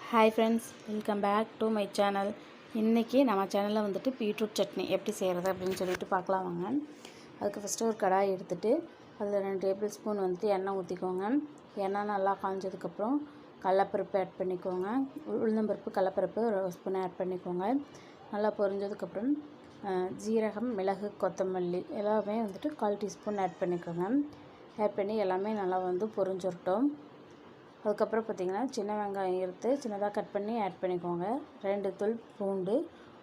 Hi friends, welcome back to my channel. இன்றைக்கி நம்ம சேனலில் வந்துட்டு பீட்ரூட் சட்னி எப்படி செய்கிறது அப்படின்னு சொல்லிட்டு பார்க்கலாம் வாங்க. அதுக்கு ஃபஸ்ட்டு ஒரு கடாய் எடுத்துகிட்டு அதில் 2 டேபிள் ஸ்பூன் வந்துட்டு எண்ணெய் ஊற்றிக்கோங்க. எண்ணெய் நல்லா காஞ்சதுக்கப்புறம் கடலப்பருப்பு ஆட் பண்ணிக்கோங்க. உளுந்தம்பருப்பு கடலப்பருப்பு ஒரு ஸ்பூன் ஆட் பண்ணிக்கோங்க. நல்லா பொரிஞ்சதுக்கப்புறம் ஜீரகம், மிளகு, கொத்தமல்லி எல்லாமே வந்துட்டு 1/4 டீஸ்பூன் ஆட் பண்ணிக்கோங்க. ஆட் பண்ணி எல்லாமே நல்லா வந்து பொரிஞ்சிரட்டும். அதுக்கப்புறம் பார்த்திங்கன்னா சின்ன வெங்காயம் எடுத்து சின்னதாக கட் பண்ணி ஆட் பண்ணிக்கோங்க. 2 தூள் பூண்டு,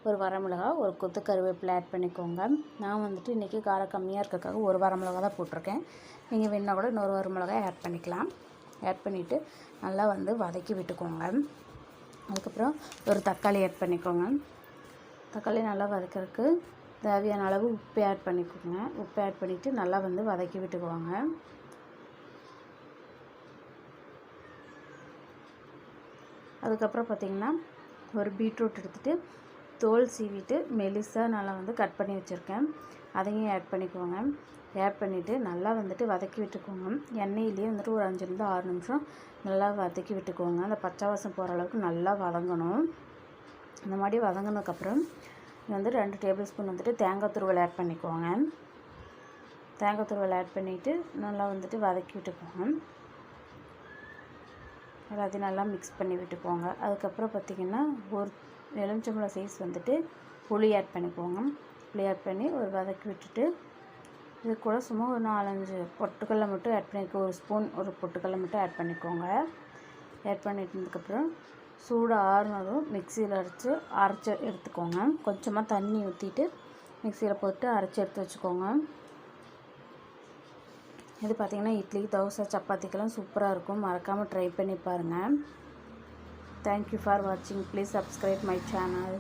ஒரு வரமிளகா, ஒரு கொத்து கருவேப்பிலை ஆட் பண்ணிக்கோங்க. நான் வந்துட்டு இன்றைக்கி காரம் கம்மியாக இருக்கிறதுக்காக ஒரு வரமிளகா தான் போட்டிருக்கேன். நீங்கள் வேணுன்னா கூட இன்னொரு வரமிளகாய் ஆட் பண்ணிக்கலாம். ஆட் பண்ணிவிட்டு நல்லா வந்து வதக்கி விட்டுக்கோங்க. அதுக்கப்புறம் ஒரு தக்காளி ஆட் பண்ணிக்கோங்க. தக்காளி நல்லா வதக்கிறதுக்கு தேவையான அளவு உப்பு ஆட் பண்ணிக்கோங்க. உப்பு ஆட் பண்ணிவிட்டு நல்லா வந்து வதக்கி விட்டுக்குவாங்க. அதுக்கப்புறம் பார்த்திங்கன்னா ஒரு பீட்ரூட் எடுத்துகிட்டு தோல் சீவிட்டு மெலிசாக நல்லா வந்து கட் பண்ணி வச்சுருக்கேன். அதையும் ஆட் பண்ணிக்கோங்க. ஆட் பண்ணிவிட்டு நல்லா வந்துட்டு வதக்கி விட்டுக்கோங்க. எண்ணெயிலேயே வந்துட்டு ஒரு 5 6 நிமிஷம் நல்லா வதக்கி விட்டுக்கோங்க. அந்த பச்சை வாசம் போகிற அளவுக்கு நல்லா வதங்கணும். இந்த மாதிரி வதங்கினதுக்கப்புறம் வந்து 2 டேபிள் ஸ்பூன் வந்துட்டு தேங்காய் துருவல் ஆட் பண்ணிக்கோங்க. தேங்காய் துருவல் ஆட் பண்ணிவிட்டு நல்லா வந்துட்டு வதக்கி விட்டுக்கோங்க. எல்லாத்தையும் நல்லா மிக்ஸ் பண்ணி விட்டுக்கோங்க. அதுக்கப்புறம் பார்த்திங்கன்னா ஒரு எலுமிச்சம்பழம் சைஸ் வந்துட்டு புளி ஆட் பண்ணிக்கோங்க. புளி ஆட் பண்ணி ஒரு வதக்கி விட்டுட்டு இது கூட சும்மா ஒரு 4-5 பொட்டுக்கடலை மட்டும் ஆட் பண்ணிக்கோ. ஒரு ஸ்பூன் ஒரு பொட்டுக்கடலை மட்டும் ஆட் பண்ணிக்கோங்க. ஆட் பண்ணிட்டதுக்கப்புறம் சூடு ஆறுனதும் மிக்சியில் அரைச்சி எடுத்துக்கோங்க. கொஞ்சமாக தண்ணி ஊற்றிட்டு மிக்சியில் போட்டு அரைச்சி எடுத்து வச்சுக்கோங்க. இது பார்த்திங்கன்னா இட்லி, தோசை, சப்பாத்திக்கெல்லாம் சூப்பராக இருக்கும். மறக்காமல் ட்ரை பண்ணி பாருங்கள். தேங்க்யூ ஃபார் வாட்சிங். Please subscribe my channel.